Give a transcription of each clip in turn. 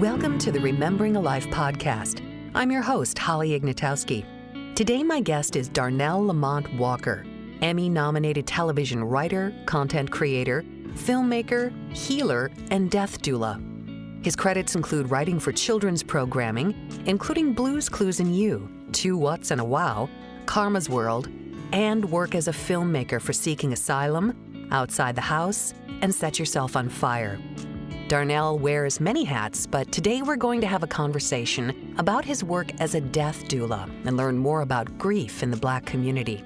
Welcome to the Remembering a Life podcast. I'm your host, Holly Ignatowski. Today, my guest is Darnell Lamont Walker, Emmy-nominated television writer, content creator, filmmaker, healer, and death doula. His credits include writing for children's programming, including Blue's Clues and You, Two Whats and a Wow, Karma's World, and work as a filmmaker for Seeking Asylum, Outside the House, and Set Yourself on Fire. Darnell wears many hats, but today we're going to have a conversation about his work as a death doula and learn more about grief in the Black community.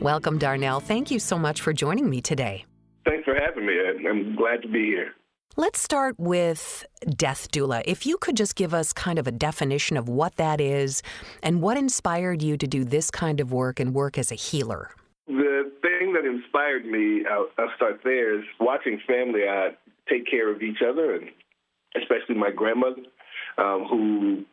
Welcome, Darnell. Thank you so much for joining me today. Thanks for having me. I'm glad to be here. Let's start with death doula. If you could just give us kind of a definition of what that is and what inspired you to do this kind of work and work as a healer. The thing that inspired me, I'll start there, is watching family take care of each other, and especially my grandmother, who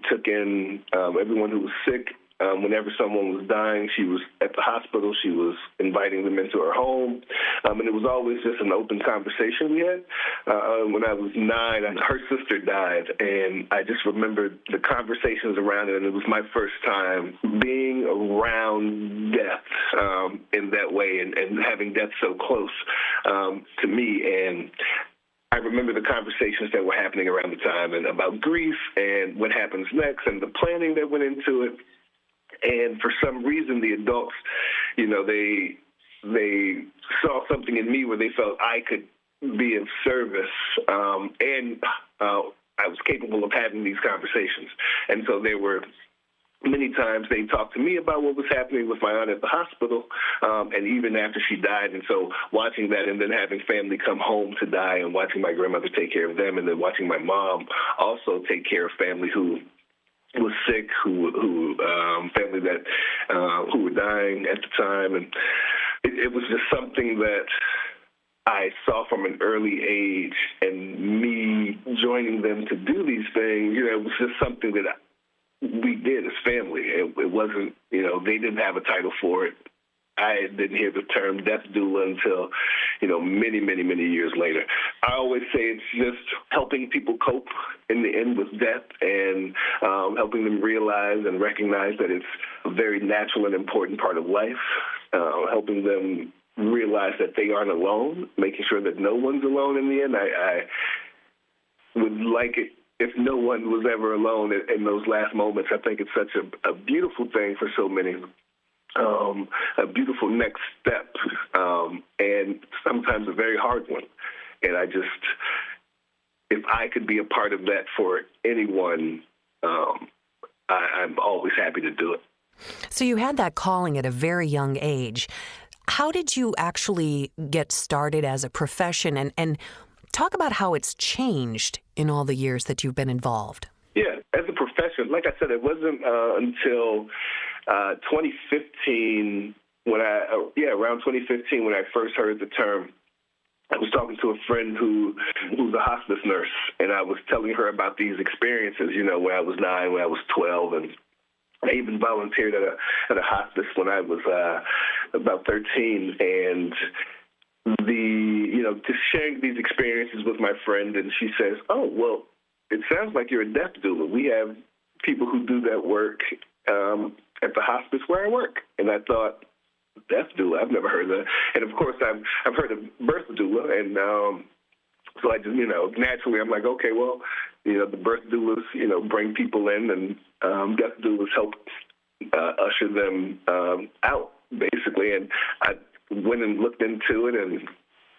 took in everyone who was sick. Whenever someone was dying, she was at the hospital. She was inviting them into her home, and it was always just an open conversation we had. When I was 9, her sister died, and I just remembered the conversations around it, and it was my first time being around death in that way and having death so close to me. And I remember the conversations that were happening around the time and about grief and what happens next and the planning that went into it. And for some reason, the adults, they saw something in me where they felt I could be of service, and I was capable of having these conversations. And so there were many times they talked to me about what was happening with my aunt at the hospital, and even after she died. And so watching that and then having family come home to die and watching my grandmother take care of them and then watching my mom also take care of family who was sick, family that who were dying at the time, and it was just something that I saw from an early age, and me joining them to do these things, it was just something that we did as family. It wasn't, they didn't have a title for it. I didn't hear the term death doula until, many, many, many years later. I always say it's just helping people cope in the end with death and helping them realize and recognize that it's a very natural and important part of life, helping them realize that they aren't alone, making sure that no one's alone in the end. I would like it if no one was ever alone in those last moments. I think it's such a beautiful thing for so many. A beautiful next step, and sometimes a very hard one. And if I could be a part of that for anyone, I'm always happy to do it. So you had that calling at a very young age. How did you actually get started as a profession? And talk about how it's changed in all the years that you've been involved. Yeah, as a profession, like I said, it wasn't until 2015 around 2015 when I first heard the term. I was talking to a friend who's a hospice nurse, and I was telling her about these experiences, when I was 9, when I was 12, and I even volunteered at a hospice when I was about 13, and just sharing these experiences with my friend, and she says, "Oh, well, it sounds like you're a death doula. We have people who do that work at the hospice where I work." And I thought, death doula? I've never heard of that. And of course, I've heard of birth doula, and so I just, naturally, I'm like, okay, well, the birth doulas, bring people in, and death doulas help usher them out, basically. And I went and looked into it and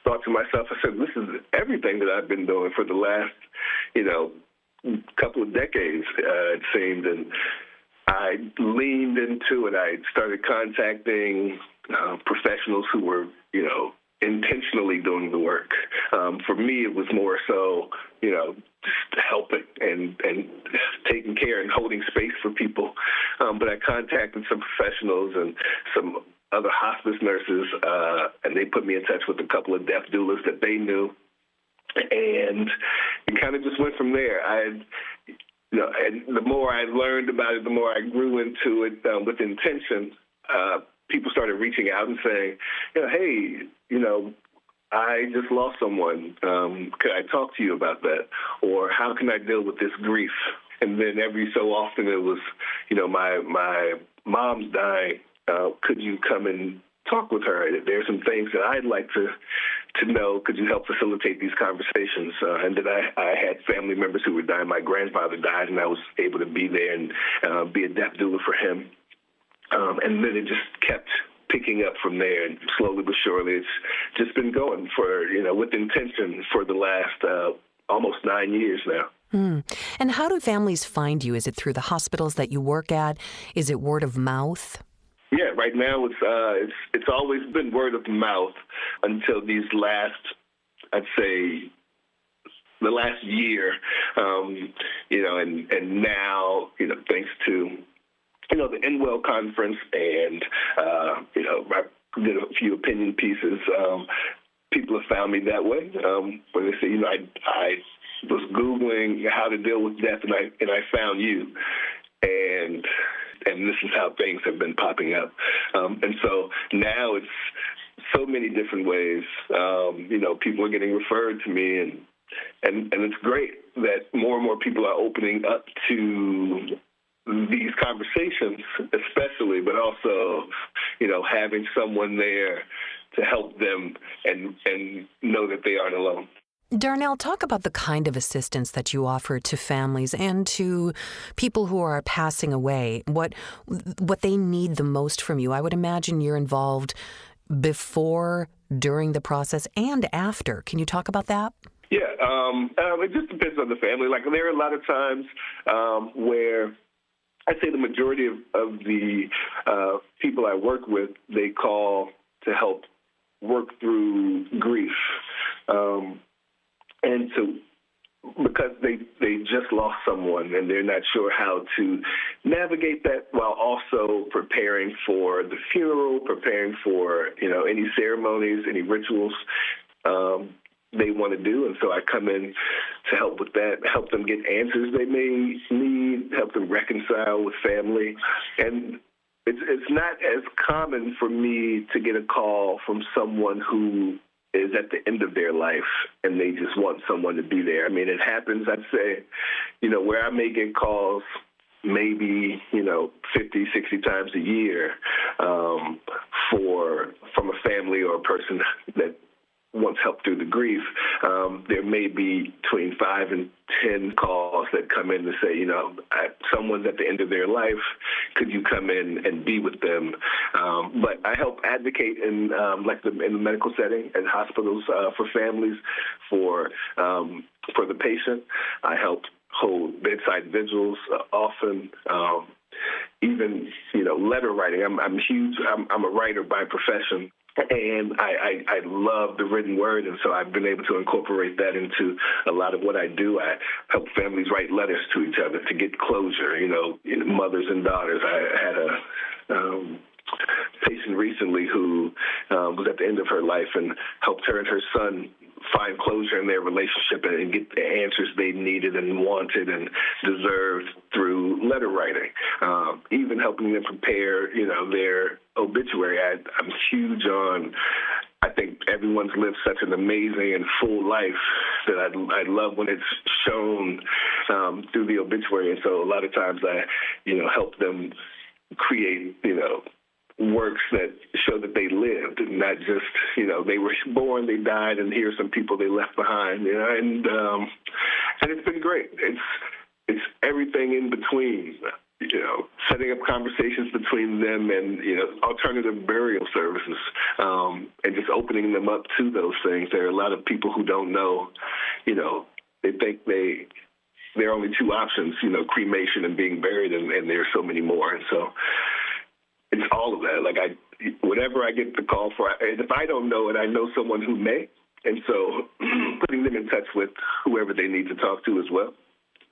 thought to myself, I said, this is everything that I've been doing for the last, couple of decades, it seemed. And I leaned into it. I started contacting professionals who were, intentionally doing the work. For me, it was more so, just helping and taking care and holding space for people. But I contacted some professionals and some other hospice nurses, and they put me in touch with a couple of death doulas that they knew. And it kind of just went from there. And the more I learned about it, the more I grew into it with intention. People started reaching out and saying, hey, I just lost someone. Could I talk to you about that? Or how can I deal with this grief? And then every so often it was, my mom's dying. Could you come and talk with her? There's some things that I'd like to know. Could you help facilitate these conversations? And then I had family members who were dying. My grandfather died, and I was able to be there and be a death doula for him. And then it just kept picking up from there, and slowly but surely, it's just been going for, with intention for the last almost 9 years now. And how do families find you? Is it through the hospitals that you work at? Is it word of mouth? Yeah, right now it's always been word of mouth until these last, I'd say, the last year, and now, thanks to the Inwell conference, and I did a few opinion pieces. People have found me that way, where they say, I was Googling how to deal with death, and I found you, and this is how things have been popping up. And so now it's so many different ways. People are getting referred to me, and it's great that more and more people are opening up to these conversations, especially, but also, having someone there to help them and know that they aren't alone. Darnell, talk about the kind of assistance that you offer to families and to people who are passing away, what they need the most from you. I would imagine you're involved before, during the process, and after. Can you talk about that? Yeah, it just depends on the family. Like, there are a lot of times where I'd say the majority of the people I work with, they call to help work through grief. And so, because they just lost someone and they're not sure how to navigate that, while also preparing for the funeral, preparing for, any ceremonies, any rituals they want to do. And so I come in to help with that, help them get answers they may need, help them reconcile with family. And it's not as common for me to get a call from someone who is at the end of their life and they just want someone to be there. I mean, it happens, I'd say, where I may get calls maybe, 50, 60 times a year from a family or a person that wants help through the grief. There may be between 5 and 10 calls that come in to say, someone's at the end of their life. Could you come in and be with them? But I help advocate in the medical setting and hospitals for families, for the patient. I help hold bedside vigils often. Even letter writing. I'm huge. I'm a writer by profession. And I love the written word, and so I've been able to incorporate that into a lot of what I do. I help families write letters to each other to get closure, mothers and daughters. I had a patient recently who was at the end of her life and helped her and her son find closure in their relationship and get the answers they needed and wanted and deserved through letter writing. Even helping them prepare, their obituary. I'm huge on, I think everyone's lived such an amazing and full life that I love when it's shown through the obituary. And so a lot of times I, help them create, works that show that they lived, and not just, they were born, they died, and here's some people they left behind, and it's been great. It's everything in between, setting up conversations between them and, alternative burial services, and just opening them up to those things. There are a lot of people who don't know, they think there are only two options, cremation and being buried, and there's so many more, and so it's all of that. Like, whatever I get the call for, and if I don't know it, I know someone who may. And so putting them in touch with whoever they need to talk to as well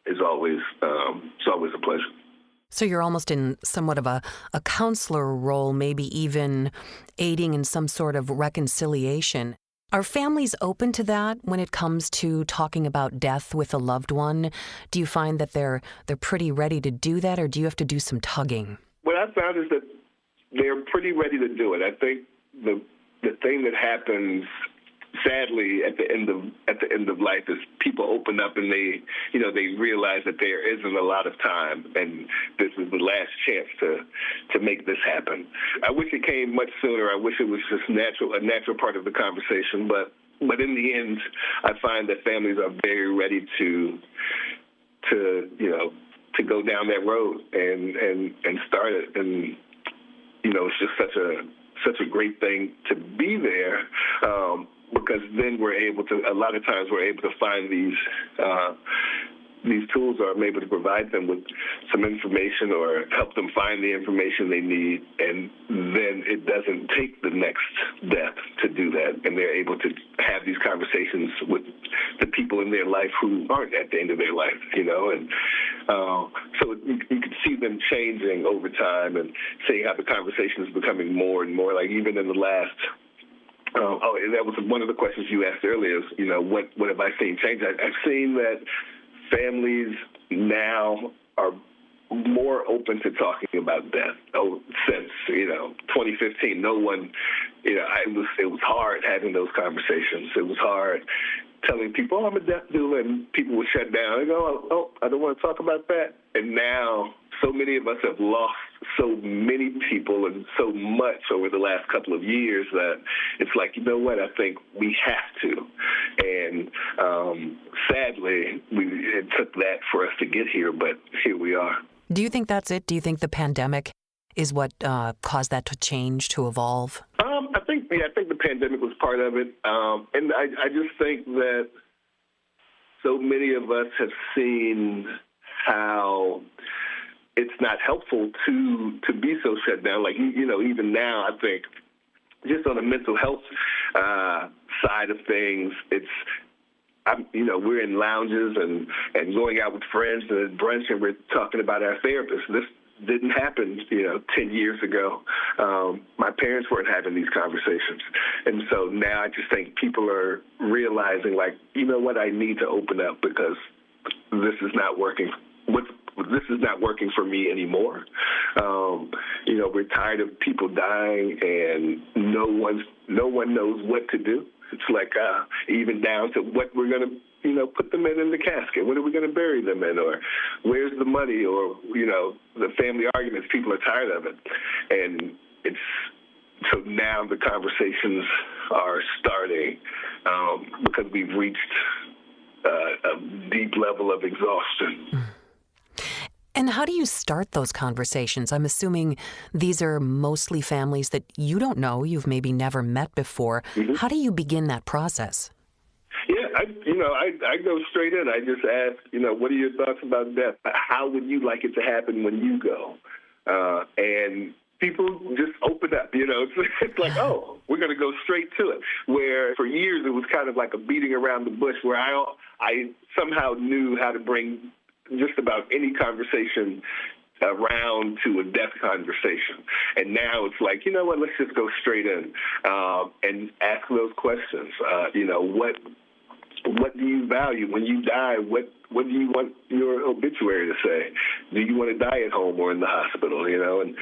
is always, it's always a pleasure. So you're almost in somewhat of a counselor role, maybe even aiding in some sort of reconciliation. Are families open to that when it comes to talking about death with a loved one? Do you find that they're pretty ready to do that, or do you have to do some tugging? What I found is that they're pretty ready to do it. I think the thing that happens sadly, at the end of life, as people open up and they realize that there isn't a lot of time, and this is the last chance to make this happen. I wish it came much sooner. I wish it was just a natural part of the conversation. But in the end, I find that families are very ready to go down that road and start it. And it's just such a great thing to be there, because then a lot of times we're able to find these tools, or I'm able to provide them with some information or help them find the information they need, and then it doesn't take the next death to do that, and they're able to have these conversations with the people in their life who aren't at the end of their life, and so you can see them changing over time, and seeing how the conversation is becoming more and more, like even in the last and that was one of the questions you asked earlier, is, what have I seen change? I've seen that families now are more open to talking about death. Since 2015, no one, it was hard having those conversations. It was hard telling people, I'm a death doula, and people would shut down and go, oh, I don't want to talk about that. And now so many of us have lost so many people and so much over the last couple of years that it's like, you know what, I think we have to. And sadly, it took that for us to get here, but here we are. Do you think that's it? Do you think the pandemic is what caused that to change, to evolve? I think the pandemic was part of it. And I just think that so many of us have seen how it's not helpful to be so shut down. Like, even now, I think just on the mental health side of things, we're in lounges and going out with friends and at brunch, and we're talking about our therapist. This didn't happen, 10 years ago. My parents weren't having these conversations. And so now I just think people are realizing, like, you know what, I need to open up because this is not working. This is not working for me anymore. We're tired of people dying, and no one knows what to do. It's like even down to what we're going to, put them in the casket. What are we going to bury them in? Or where's the money? Or, the family arguments. People are tired of it. And so now the conversations are starting because we've reached a deep level of exhaustion. And how do you start those conversations? I'm assuming these are mostly families that you don't know, you've maybe never met before. Mm-hmm. How do you begin that process? Yeah, I go straight in. I just ask, what are your thoughts about death? How would you like it to happen when you go? And people just open up, It's like, oh, we're going to go straight to it. Where for years it was kind of like a beating around the bush, where I somehow knew how to bring just about any conversation around to a death conversation. And now it's like, you know what, let's just go straight in and ask those questions. What do you value when you die? What do you want your obituary to say? Do you want to die at home or in the hospital? And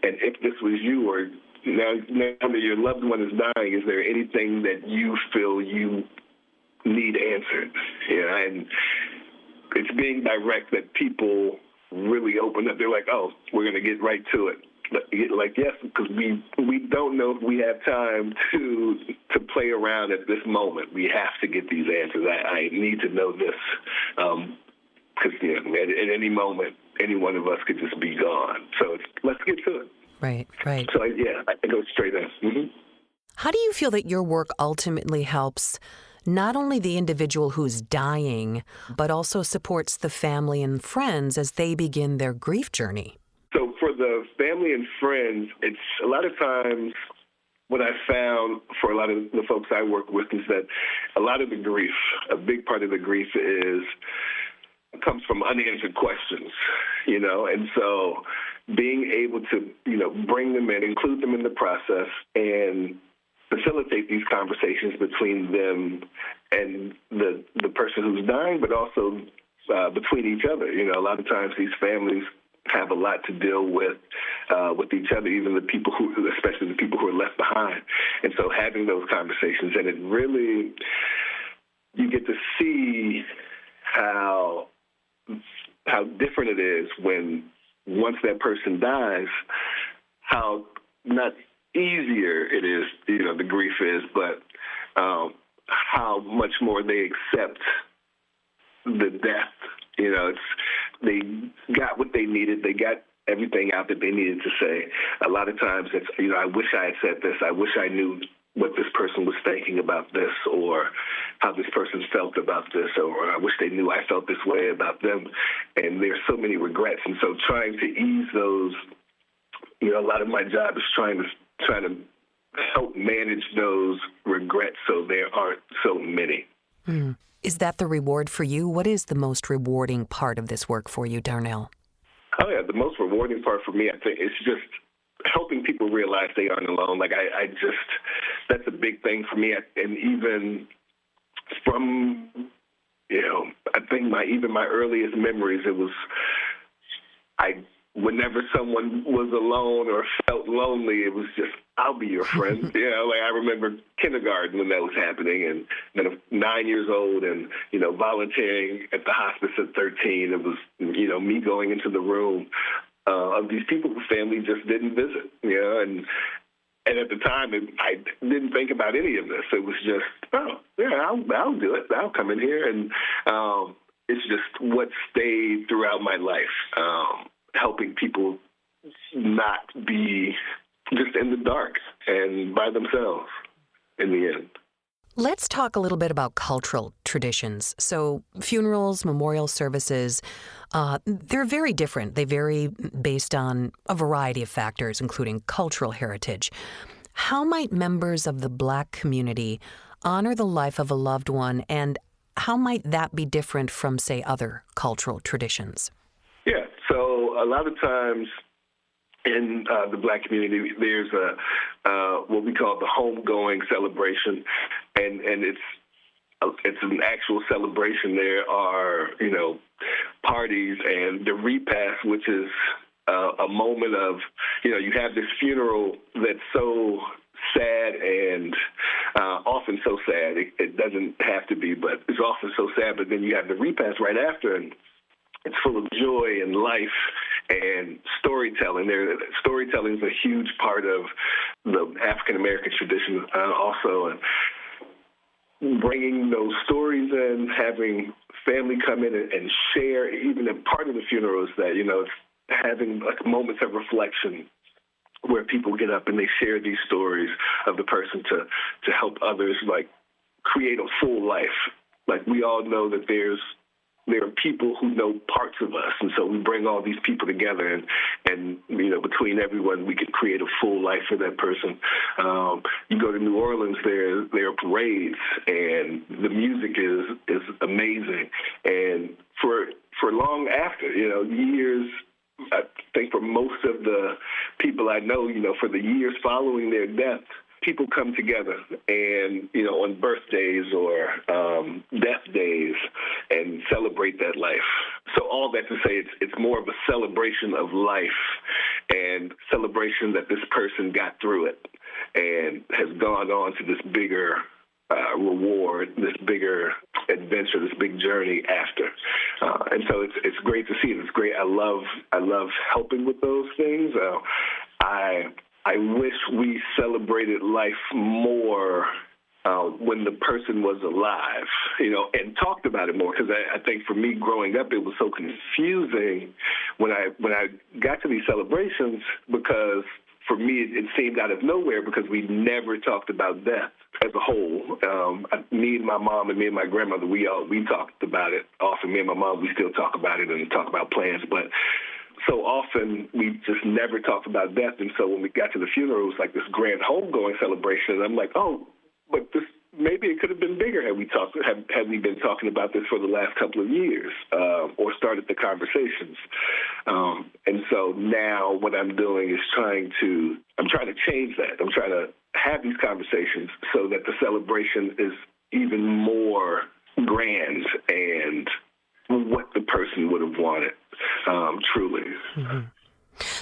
if this was you, or now that your loved one is dying, is there anything that you feel you need answered? And it's being direct that people really open up. They're like, oh, we're going to get right to it. Like, yes, because we don't know if we have time to play around at this moment. We have to get these answers. I need to know this because at any moment, any one of us could just be gone. So let's get to it. Right. So, I go straight in. Mm-hmm. How do you feel that your work ultimately helps not only the individual who's dying, but also supports the family and friends as they begin their grief journey? So for the family and friends, it's a lot of times what I found for a lot of the folks I work with is that a lot of the grief, a big part of the grief comes from unanswered questions, and so being able to, bring them in, include them in the process, and facilitate these conversations between them and the person who's dying, but also between each other. A lot of times these families have a lot to deal with with each other, even especially the people who are left behind. And so having those conversations, and it really, you get to see how different it is when once that person dies, how not easier it is, the grief is, but how much more they accept the death. They got what they needed. They got everything out that they needed to say. A lot of times it's, I wish I had said this. I wish I knew what this person was thinking about this, or how this person felt about this, or I wish they knew I felt this way about them. And there's so many regrets. And so trying to ease those, a lot of my job is trying to help manage those regrets so there aren't so many. Mm. Is that the reward for you? What is the most rewarding part of this work for you, Darnell? Oh, yeah, the most rewarding part for me, I think, is just helping people realize they aren't alone. Like, that's a big thing for me. And even from, I think my earliest memories, it was, whenever someone was alone or felt lonely, it was just, I'll be your friend. I remember kindergarten when that was happening, and then 9 years old and, volunteering at the hospice at 13. It was, me going into the room of these people whose family just didn't visit, and at the time, I didn't think about any of this. It was just, I'll do it. I'll come in here. And it's just what stayed throughout my life, helping people not be just in the dark and by themselves in the end. Let's talk a little bit about cultural traditions. So funerals, memorial services, they're very different. They vary based on a variety of factors, including cultural heritage. How might members of the Black community honor the life of a loved one, and how might that be different from, say, other cultural traditions? Yeah, so a lot of times in the Black community, there's what we call the homegoing celebration, and it's an actual celebration. There are, parties, and the repast, which is a moment of, you have this funeral that's so sad and often so sad. It doesn't have to be, but it's often so sad. But then you have the repast right after, and it's full of joy and life and storytelling. Storytelling is a huge part of the African-American tradition also. And bringing those stories in, having family come in and share, even a part of the funeral is that, it's having like moments of reflection where people get up and they share these stories of the person to help others, like, create a full life. Like, we all know that there are people who know parts of us, and so we bring all these people together, and between everyone, we could create a full life for that person. You go to New Orleans, there are parades, and the music is amazing. And for long after, years, I think for most of the people I know, for the years following their death, people come together and, on birthdays or death days and celebrate that life. So all that to say, it's more of a celebration of life and celebration that this person got through it and has gone on to this bigger reward, this bigger adventure, this big journey after. And so it's great to see it. It's great. I love helping with those things. I wish we celebrated life more when the person was alive, and talked about it more. Because I think for me growing up, it was so confusing when I got to these celebrations, because for me it seemed out of nowhere, because we never talked about death as a whole. Me and my mom and me and my grandmother, we talked about it often. Me and my mom, we still talk about it and talk about plans, but so often we just never talked about death. And so when we got to the funeral, it was like this grand homegoing celebration. And I'm like, oh, but maybe it could have been bigger had we been talking about this for the last couple of years, or started the conversations. And so now what I'm doing is trying to change that. I'm trying to have these conversations so that the celebration is even more grand and what the person would have wanted, truly. Mm-hmm.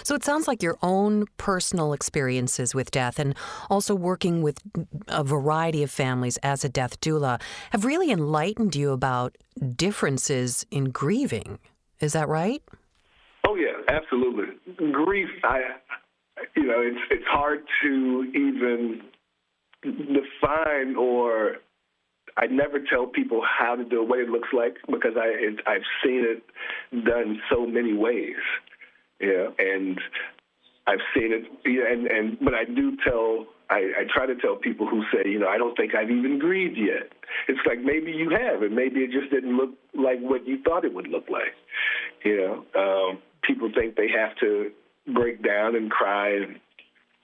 So it sounds like your own personal experiences with death and also working with a variety of families as a death doula have really enlightened you about differences in grieving. Is that right? Oh, yeah, absolutely. Grief, it's hard to even define, or I never tell people how to do it, what it looks like, because I've seen it done so many ways. Yeah, and I've seen it, but I try to tell people who say, I don't think I've even grieved yet. It's like, maybe you have, and maybe it just didn't look like what you thought it would look like. People think they have to break down and cry,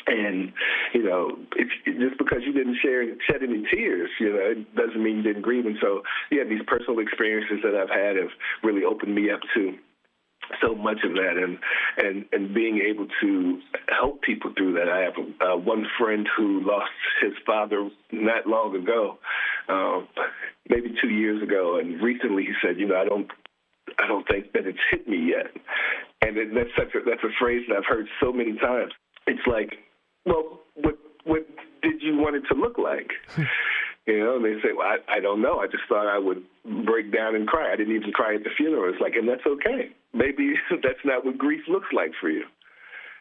and just because you didn't shed any tears, it doesn't mean you didn't grieve. And so, these personal experiences that I've had have really opened me up to so much of that, and being able to help people through that. I have one friend who lost his father not long ago, maybe 2 years ago, and recently he said, I don't think that it's hit me yet. And that's a phrase that I've heard so many times. It's like, well, what did you want it to look like? And they say, well, I don't know. I just thought I would break down and cry. I didn't even cry at the funeral. It's like, and that's okay. Maybe that's not what grief looks like for you.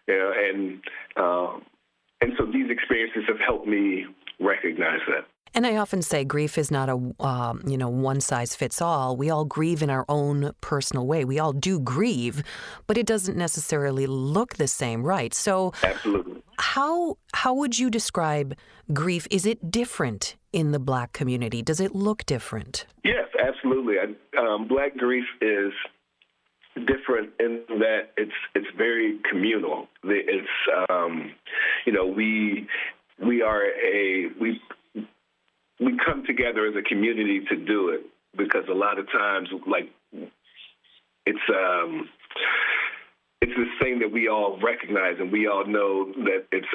And so these experiences have helped me recognize that. And I often say grief is not a, one size fits all. We all grieve in our own personal way. We all do grieve, but it doesn't necessarily look the same, right? So absolutely. How would you describe grief? Is it different in the Black community? Does it look different? Yes, absolutely. Black grief is different in that it's very communal. It's we come together as a community to do it, because a lot of times, like, it's this thing that we all recognize and we all know that it's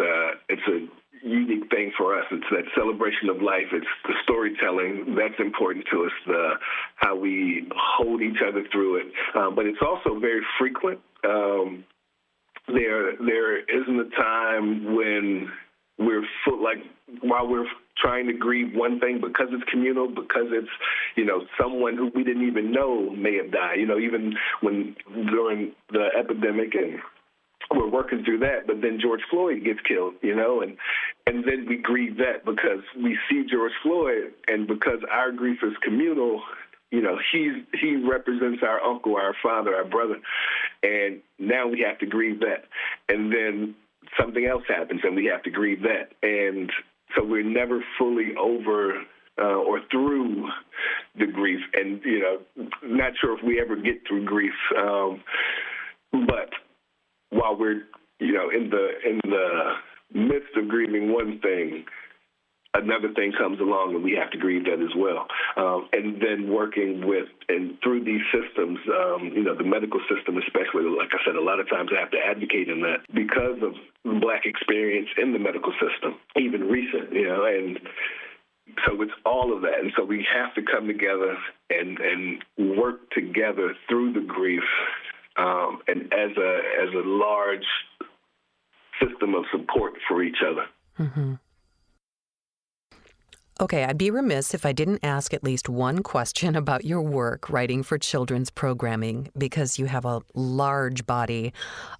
a unique thing for us. It's that celebration of life. It's the storytelling that's important to us, how we hold each other through it. But it's also very frequent. There isn't a time when we're while we're trying to grieve one thing, because it's communal, because it's, someone who we didn't even know may have died, even when during the epidemic, and we're working through that, but then George Floyd gets killed, and then we grieve that because we see George Floyd, and because our grief is communal, he represents our uncle, our father, our brother, and now we have to grieve that. And then something else happens, and we have to grieve that. And so we're never fully over or through the grief, and not sure if we ever get through grief. But while we're in the midst of grieving one thing, another thing comes along, and we have to grieve that as well. And then working with and through these systems, the medical system especially, like I said, a lot of times I have to advocate in that because of Black experience in the medical system, even recent, and so it's all of that. And so we have to come together and work together through the grief, and as a large system of support for each other. Mm-hmm. Okay, I'd be remiss if I didn't ask at least one question about your work writing for children's programming, because you have a large body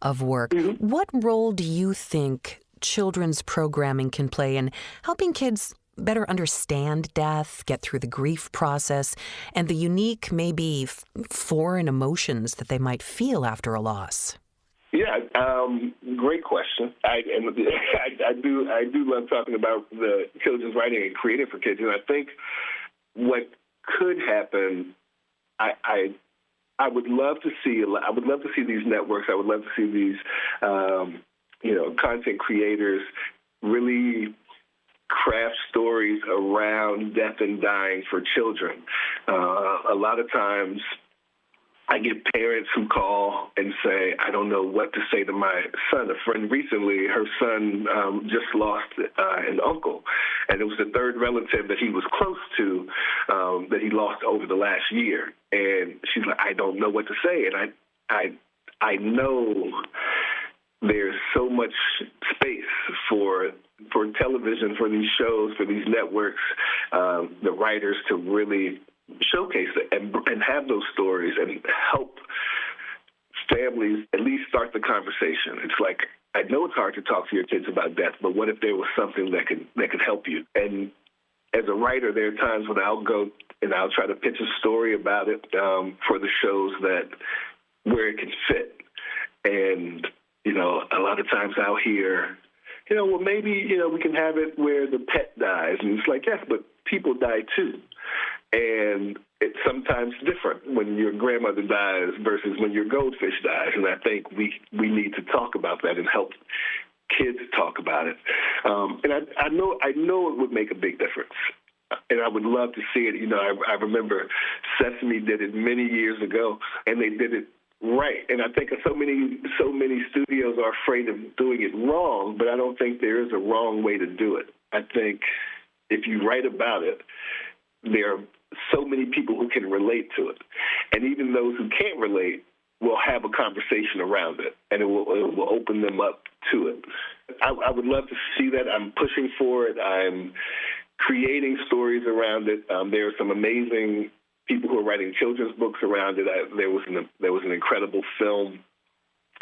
of work. Mm-hmm. What role do you think children's programming can play in helping kids better understand death, get through the grief process, and the unique, maybe foreign emotions that they might feel after a loss? Yeah, great question. I do love talking about the children's writing and creating for kids, and I think what could happen, I would love to see. I would love to see these networks. I would love to see these, content creators really craft stories around death and dying for children. A lot of times, I get parents who call and say, I don't know what to say to my son. A friend recently, her son just lost an uncle, and it was the third relative that he was close to that he lost over the last year. And she's like, I don't know what to say. And I know there's so much space for television, for these shows, for these networks, the writers to really showcase it and have those stories and help families at least start the conversation. It's like, I know it's hard to talk to your kids about death, but what if there was something that could help you? And as a writer, there are times when I'll go and I'll try to pitch a story about it for the shows where it can fit. And, a lot of times I'll hear, well, maybe, we can have it where the pet dies. And it's like, yes, but people die too. And it's sometimes different when your grandmother dies versus when your goldfish dies. And I think we need to talk about that and help kids talk about it. And I know it would make a big difference. And I would love to see it. I remember Sesame did it many years ago, and they did it right. And I think so many studios are afraid of doing it wrong, but I don't think there is a wrong way to do it. I think if you write about it, there are so many people who can relate to it. And even those who can't relate will have a conversation around it, and it will open them up to it. I would love to see that. I'm pushing for it. I'm creating stories around it. There are some amazing people who are writing children's books around it. There was an incredible film,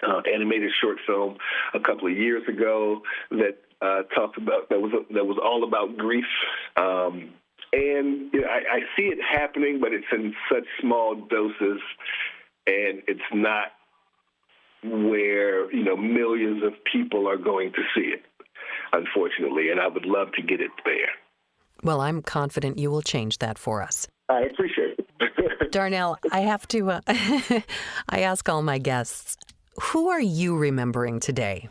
animated short film, a couple of years ago that talked about that was all about grief. And I see it happening, but it's in such small doses, and it's not where millions of people are going to see it, unfortunately. And I would love to get it there. Well, I'm confident you will change that for us. I appreciate it. Darnell, I have to, I ask all my guests, who are you remembering today?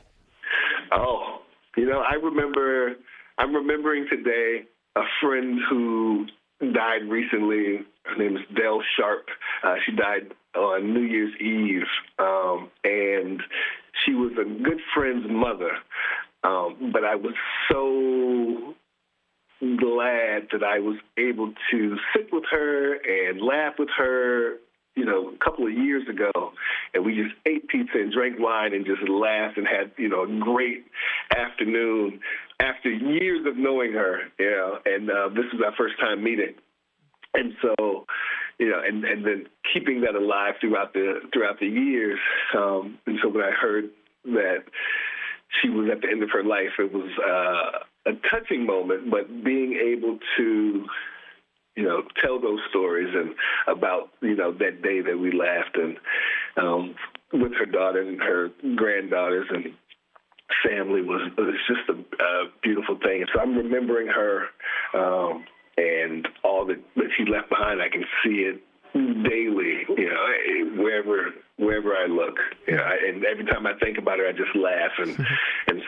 Oh, I'm remembering today a friend who died recently. Her name is Dell Sharp. She died on New Year's Eve, and she was a good friend's mother. But I was so glad that I was able to sit with her and laugh with her, a couple of years ago, and we just ate pizza and drank wine and just laughed and had, a great afternoon after years of knowing her, and this was our first time meeting. And so, and then keeping that alive throughout the years. And so when I heard that she was at the end of her life, it was a touching moment, but being able to, tell those stories and about, that day that we laughed and with her daughter and her granddaughters and family was just a beautiful thing. And so I'm remembering her and all that she left behind. I can see it daily, wherever I look. And every time I think about her, I just laugh and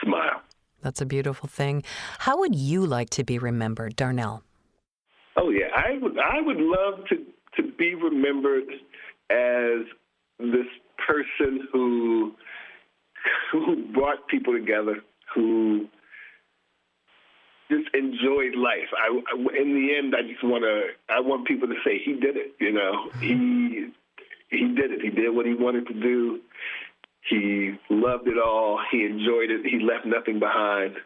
smile. That's a beautiful thing. How would you like to be remembered, Darnell? Oh yeah, I would love to be remembered as this person who brought people together, who just enjoyed life. In the end, I want people to say he did it. He did it. He did what he wanted to do. He loved it all. He enjoyed it. He left nothing behind.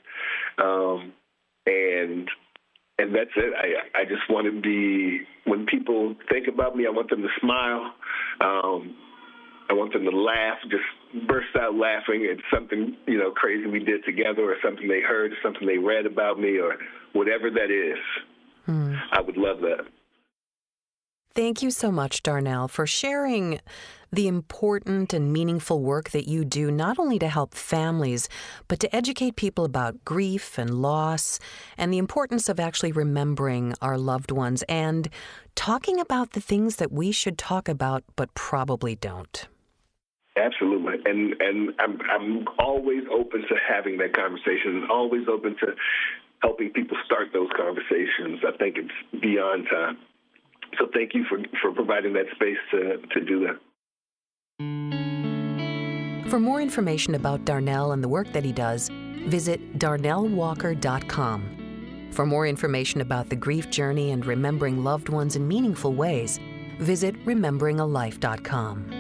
And that's it. I just want to be, when people think about me, I want them to smile. I want them to laugh, just burst out laughing at something, crazy we did together, or something they heard, or something they read about me, or whatever that is. I would love that. Thank you so much, Darnell, for sharing the important and meaningful work that you do, not only to help families, but to educate people about grief and loss and the importance of actually remembering our loved ones and talking about the things that we should talk about but probably don't. Absolutely. And I'm always open to having that conversation, always open to helping people start those conversations. I think it's beyond time. So thank you for providing that space to do that. For more information about Darnell and the work that he does, visit darnellwalker.com. For more information about the grief journey and remembering loved ones in meaningful ways, visit rememberingalife.com.